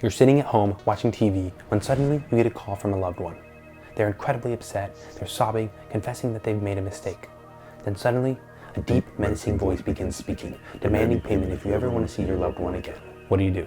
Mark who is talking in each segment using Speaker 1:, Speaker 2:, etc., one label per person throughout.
Speaker 1: You're sitting at home watching TV when suddenly you get a call from a loved one. They're incredibly upset, they're sobbing, confessing that they've made a mistake. Then suddenly, a deep, menacing voice begins speaking, demanding payment if you ever want to see your loved one again. What do?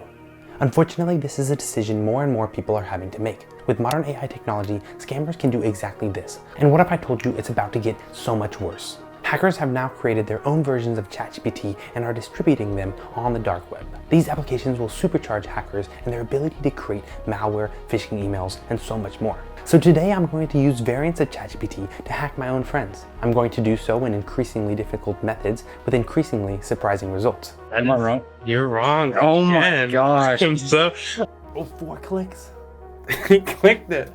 Speaker 1: Unfortunately, this is a decision more and more people are having to make. With modern AI technology, scammers can do exactly this. And what if I told you it's about to get so much worse? Hackers have now created their own versions of Chat GPT and are distributing them on the dark web. These applications will supercharge hackers and their ability to create malware, phishing emails, and so much more. So today I'm going to use variants of Chat GPT to hack my own friends. I'm going to do so in increasingly difficult methods with increasingly surprising results.
Speaker 2: Am I wrong?
Speaker 3: You're wrong.
Speaker 2: Oh my gosh.
Speaker 3: I'm so...
Speaker 1: Oh, 4 clicks?
Speaker 3: He clicked it.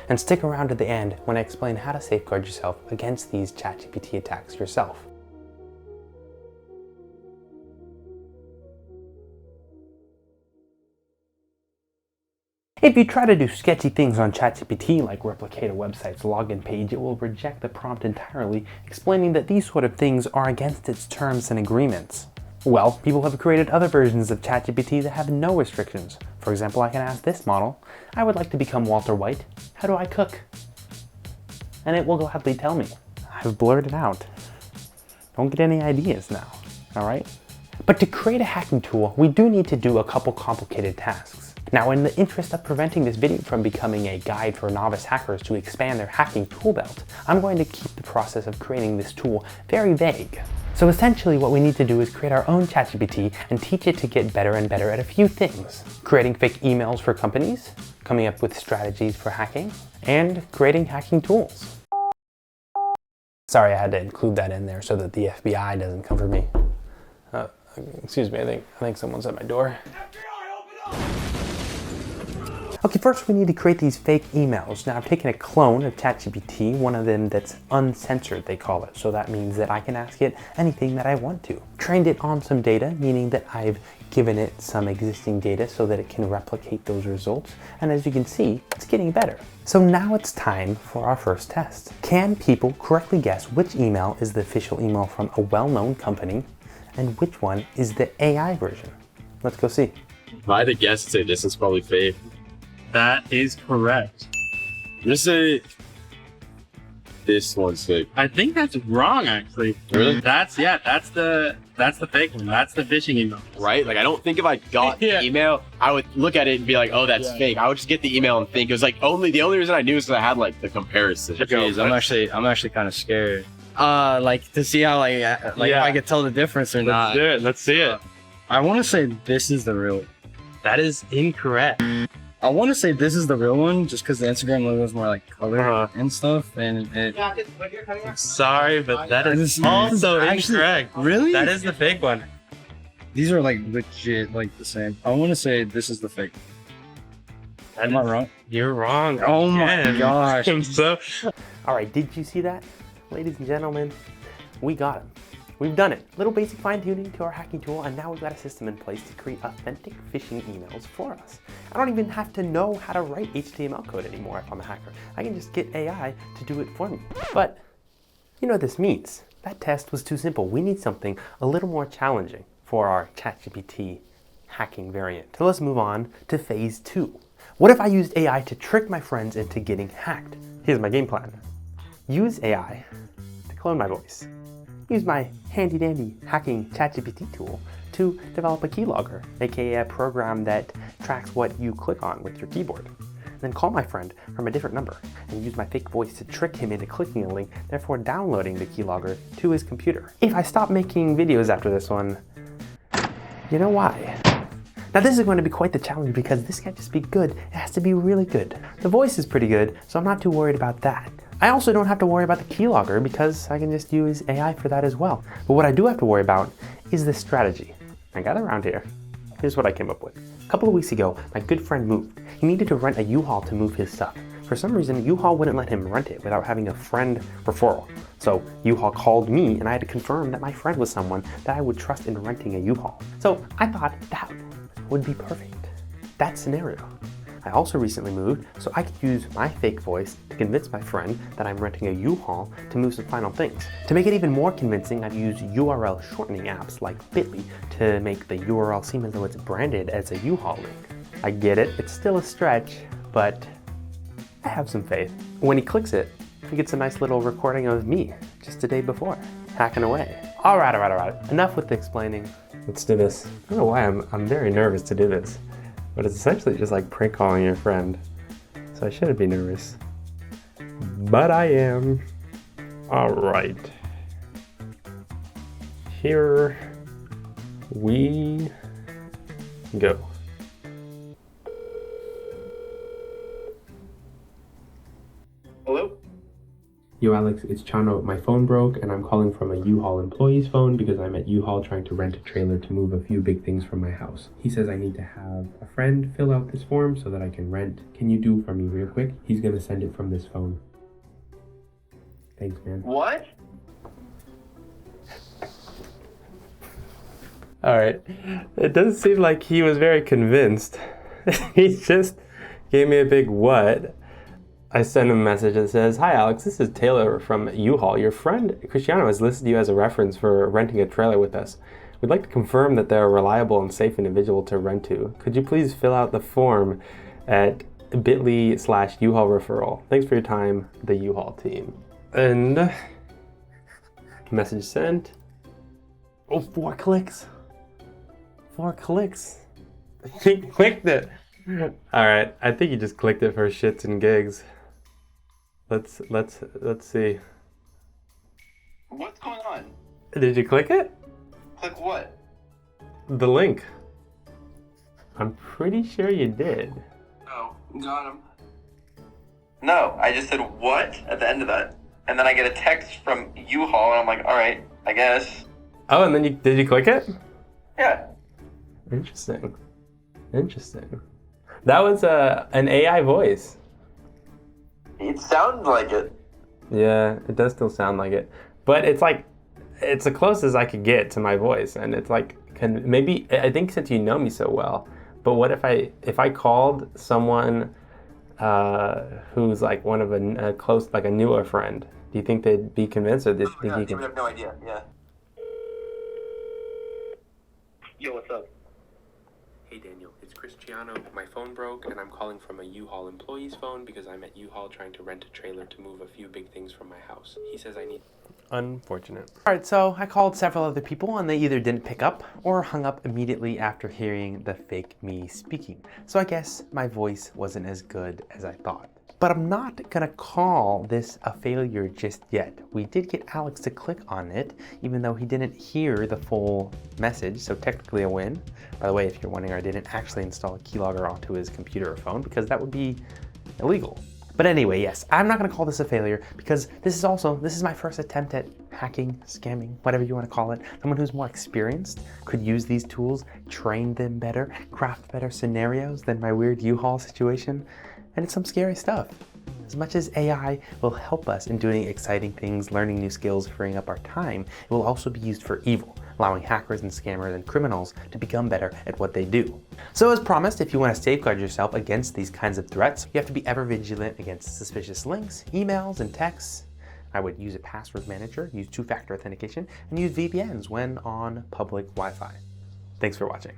Speaker 1: And stick around to the end when I explain how to safeguard yourself against these Chat GPT attacks yourself. If you try to do sketchy things on Chat GPT, like replicate a website's login page, it will reject the prompt entirely, explaining that these sort of things are against its terms and agreements. Well, people have created other versions of Chat GPT that have no restrictions. For example, I can ask this model, I would like to become Walter White. How do I cook? And it will gladly tell me. I've blurred it out. Don't get any ideas now, all right? But to create a hacking tool, we do need to do a couple complicated tasks. Now, in the interest of preventing this video from becoming a guide for novice hackers to expand their hacking tool belt, I'm going to keep the process of creating this tool very vague. So essentially what we need to do is create our own ChatGPT and teach it to get better and better at a few things. Creating fake emails for companies, coming up with strategies for hacking, and creating hacking tools. Sorry, I had to include that in there so that the FBI doesn't come for me. Excuse me, I think someone's at my door. Okay, first we need to create these fake emails. Now I've taken a clone of ChatGPT, one of them that's uncensored, they call it. So that means that I can ask it anything that I want to. Trained it on some data, meaning that I've given it some existing data so that it can replicate those results. And as you can see, it's getting better. So now it's time for our first test. Can people correctly guess which email is the official email from a well-known company and which one is the AI version? Let's go see.
Speaker 2: If I had to guess, say this is probably fake.
Speaker 3: That is correct.
Speaker 2: I'm gonna say this one's fake.
Speaker 3: I think that's wrong, actually.
Speaker 2: Really?
Speaker 3: That's the fake one. That's the phishing email.
Speaker 2: Right? Like, I don't think if I got the email, I would look at it and be like, oh, that's fake. I would just get the email and think it was like the only reason I knew is because I had like the comparison.
Speaker 4: Jeez, I'm actually kind of scared. Like to see how if I could tell the difference or not.
Speaker 3: Let's do it. Let's see it.
Speaker 4: I want to say this is the real.
Speaker 3: That is incorrect.
Speaker 4: I want to say this is the real one, just because the Instagram logo is more like color and stuff, and it.
Speaker 3: Sorry, but that is also incorrect.
Speaker 4: Really?
Speaker 3: That is the fake one.
Speaker 4: These are like legit, like the same. I want to say this is the fake. Am I wrong?
Speaker 3: You're wrong.
Speaker 4: Oh my gosh.
Speaker 3: I'm so...
Speaker 1: All right, did you see that? Ladies and gentlemen, we got him. We've done it. Little basic fine-tuning to our hacking tool, and now we've got a system in place to create authentic phishing emails for us. I don't even have to know how to write HTML code anymore if I'm a hacker. I can just get AI to do it for me. But you know what this means. That test was too simple. We need something a little more challenging for our ChatGPT hacking variant. So let's move on to phase 2. What if I used AI to trick my friends into getting hacked? Here's my game plan. Use AI to clone my voice. Use my handy-dandy hacking ChatGPT tool to develop a keylogger, aka a program that tracks what you click on with your keyboard. Then call my friend from a different number and use my fake voice to trick him into clicking a link, therefore downloading the keylogger to his computer. If I stop making videos after this one, you know why. Now this is going to be quite the challenge because this can't just be good, it has to be really good. The voice is pretty good, so I'm not too worried about that. I also don't have to worry about the keylogger because I can just use AI for that as well. But what I do have to worry about is the strategy. I got it around here. Here's what I came up with. A couple of weeks ago, my good friend moved. He needed to rent a U-Haul to move his stuff. For some reason, U-Haul wouldn't let him rent it without having a friend referral. So U-Haul called me and I had to confirm that my friend was someone that I would trust in renting a U-Haul. So I thought that would be perfect. That scenario. I also recently moved, so I could use my fake voice to convince my friend that I'm renting a U-Haul to move some final things. To make it even more convincing, I've used URL shortening apps like Bitly to make the URL seem as though it's branded as a U-Haul link. I get it, it's still a stretch, but I have some faith. When he clicks it, he gets a nice little recording of me just the day before, hacking away. All right. Enough with the explaining. Let's do this. I don't know why I'm very nervous to do this, but it's essentially just like prank calling your friend. So I shouldn't be nervous, but I am. All right. Here we go.
Speaker 2: Hello?
Speaker 1: Yo Alex, it's Chano. My phone broke and I'm calling from a U-Haul employee's phone because I'm at U-Haul trying to rent a trailer to move a few big things from my house. He says I need to have a friend fill out this form so that I can rent. Can you do for me real quick? He's gonna send it from this phone. Thanks, man.
Speaker 2: What?
Speaker 1: All right. It doesn't seem like he was very convinced. He just gave me a big what. I sent him a message that says, "Hi Alex, this is Taylor from U-Haul. Your friend Cristiano has listed you as a reference for renting a trailer with us. We'd like to confirm that they're a reliable and safe individual to rent to. Could you please fill out the form at bit.ly/U-Haul referral. Thanks for your time, the U-Haul team." And message sent. Oh, 4 clicks. 4 clicks. He clicked it. All right, I think he just clicked it for shits and gigs. Let's see.
Speaker 2: What's going on?
Speaker 1: Did you click it?
Speaker 2: Click what?
Speaker 1: The link. I'm pretty sure you did.
Speaker 2: Oh, got him. No, I just said what at the end of that. And then I get a text from U-Haul and I'm like, all right, I guess.
Speaker 1: Oh, and then did you click it?
Speaker 2: Yeah.
Speaker 1: Interesting. That was an AI voice.
Speaker 2: It sounds like it.
Speaker 1: Yeah, it does still sound like it. But it's like, it's the closest I could get to my voice. And it's like, maybe, I think since you know me so well, but what if I called someone who's like one of a close, like a newer friend, do you think they'd be convinced, or do you think you can?
Speaker 2: I have no idea, yeah. Yo, what's up?
Speaker 1: Hey Daniel, it's Cristiano. My phone broke and I'm calling from a U-Haul employee's phone because I'm at U-Haul trying to rent a trailer to move a few big things from my house. He says I need... Unfortunate. Alright, so I called several other people and they either didn't pick up or hung up immediately after hearing the fake me speaking. So I guess my voice wasn't as good as I thought. But I'm not gonna call this a failure just yet. We did get Alex to click on it, even though he didn't hear the full message, so technically a win. By the way, if you're wondering, I didn't actually install a keylogger onto his computer or phone because that would be illegal. But anyway, yes, I'm not gonna call this a failure because this is my first attempt at hacking, scamming, whatever you wanna call it. Someone who's more experienced could use these tools, train them better, craft better scenarios than my weird U-Haul situation. And it's some scary stuff. As much as AI will help us in doing exciting things, learning new skills, freeing up our time, it will also be used for evil, allowing hackers and scammers and criminals to become better at what they do. So as promised, if you want to safeguard yourself against these kinds of threats, you have to be ever vigilant against suspicious links, emails, and texts. I would use a password manager, use 2-factor authentication, and use VPNs when on public Wi-Fi. Thanks for watching.